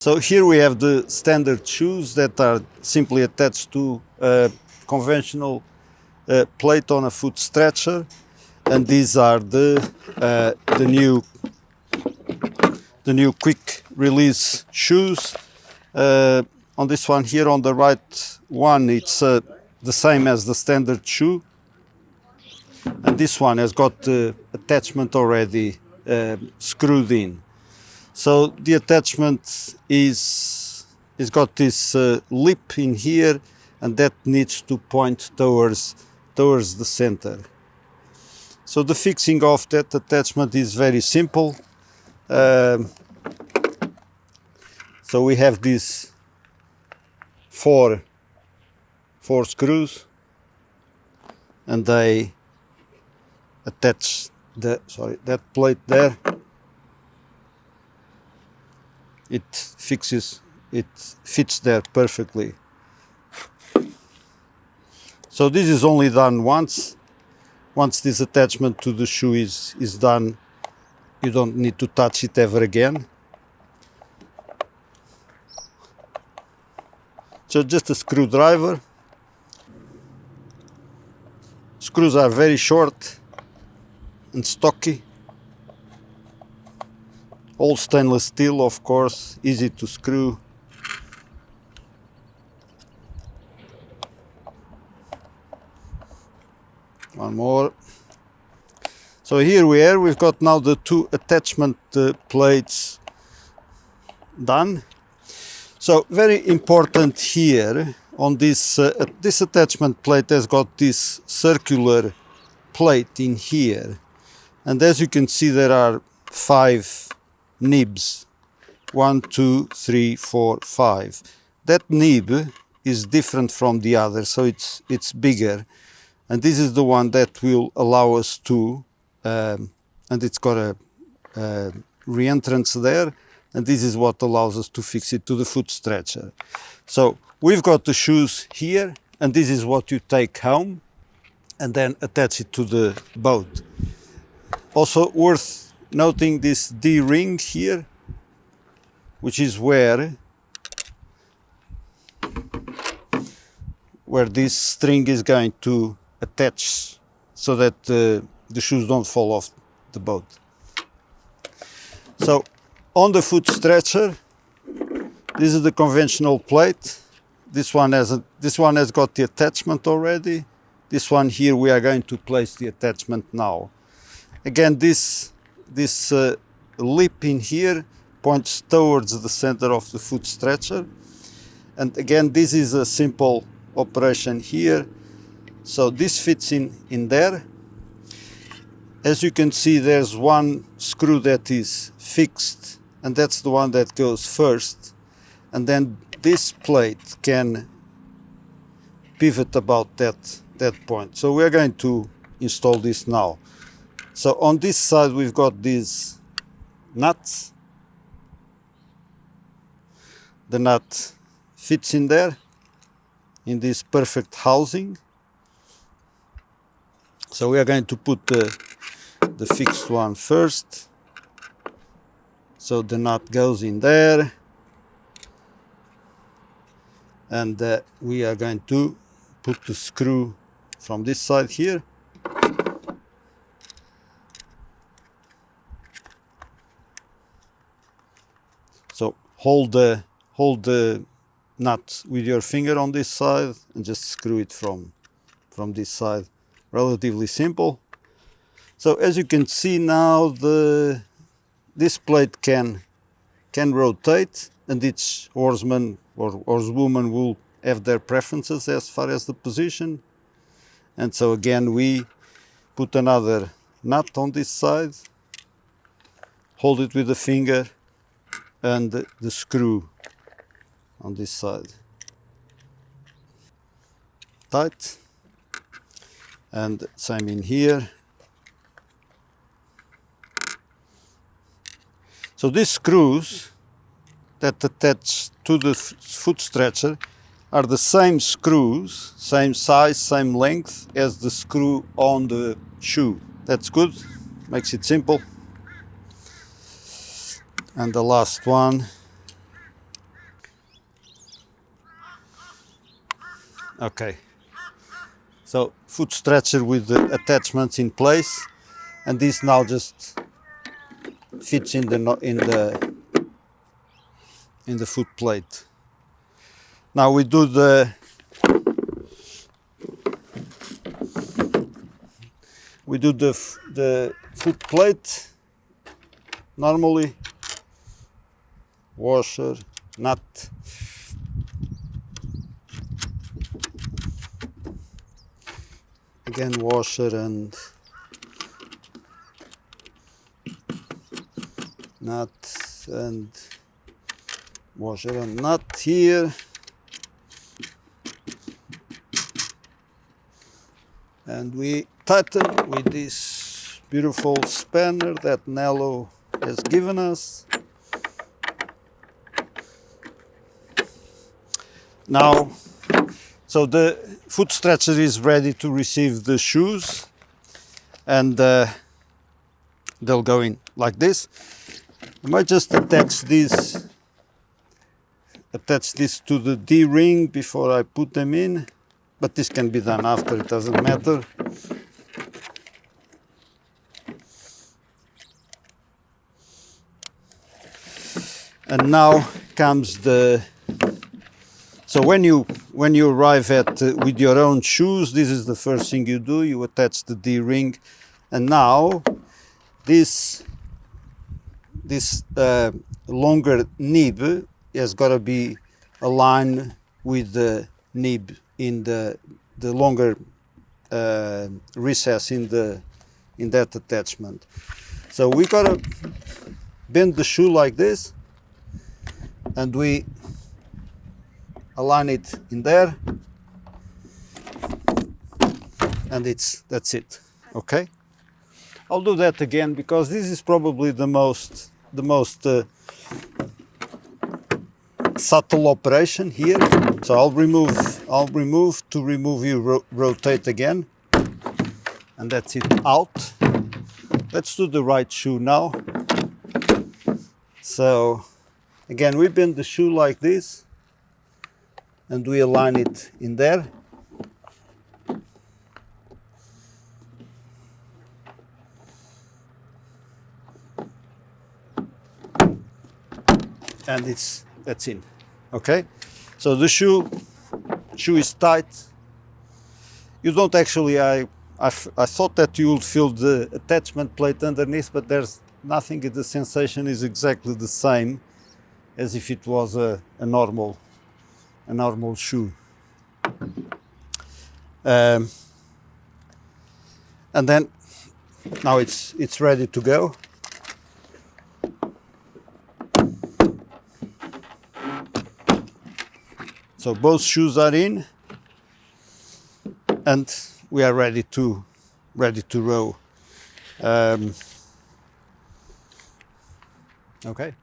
So here we have the standard shoes that are simply attached to a conventional plate on a foot stretcher, and these are the new quick release shoes. On this one here on the right one, it's the same as the standard shoe, and this one has got the attachment already screwed in. So the attachment is got this lip in here, and that needs to point towards the center. So the fixing of that attachment is very simple. So we have these four screws, and they attach that plate there. It fits there perfectly. So this is only done once. Once this attachment to the shoe is done, you don't need to touch it ever again. So just a screwdriver. Screws are very short and stocky. All stainless steel, of course, easy to screw. One more. So here we've got now the two attachment plates done. So very important here on this attachment plate has got this circular plate in here, and as you can see there are 5 nibs. 1, 2, 3, 4, 5. That nib is different from the other, so it's bigger, and this is the one that will allow us to and it's got a re-entrance there, and this is what allows us to fix it to the foot stretcher. So we've got the shoes here, and this is what you take home and then attach it to the boat. Also worth noting this D-ring here, which is where this string is going to attach, so that the shoes don't fall off the boat. So on the foot stretcher, this is the conventional plate. This one has got the attachment already. This one here we are going to place the attachment now. Again, this lip in here points towards the center of the foot stretcher, and again this is a simple operation here. So this fits in there. As you can see, there's one screw that is fixed, and that's the one that goes first, and then this plate can pivot about that point. So we're going to install this now. So on this side we've got these nuts. The nut fits in there in this perfect housing. So we are going to put the fixed one first. So the nut goes in there, and we are going to put the screw from this side here. So hold the nut with your finger on this side and just screw it from this side. Relatively simple. So as you can see now, this plate can rotate, and each oarsman or oarswoman will have their preferences as far as the position. And so again we put another nut on this side, hold it with the finger, and the screw on this side. Tight. And same in here. So these screws that attach to the foot stretcher are the same screws, same size, same length as the screw on the shoe. That's good, makes it simple. And the last one Okay. So foot stretcher with the attachments in place, and this now just fits in the foot plate. Now we do the foot plate normally. Washer, nut. Again, washer and nut, and washer and nut here. And we tighten with this beautiful spanner that Nello has given us. Now, so the foot stretcher is ready to receive the shoes, and they'll go in like this. I might just attach this to the D-ring before I put them in, but this can be done after, it doesn't matter. And now comes the, so when you arrive at with your own shoes, this is the first thing you do. You attach the D-ring, and now this longer nib has got to be aligned with the nib in the longer recess in that attachment. So we got to bend the shoe like this, and we align it in there, and that's it. Okay, I'll do that again because this is probably the most subtle operation here. So I'll remove to remove you rotate again, and that's it out. Let's do the right shoe now. So again, we bend the shoe like this, and we align it in there. And that's in. Okay, so the shoe is tight. You don't actually, I thought that you would feel the attachment plate underneath, but there's nothing. The sensation is exactly the same as if it was a normal shoe. And then now it's ready to go. So both shoes are in, and we are ready to row. Okay.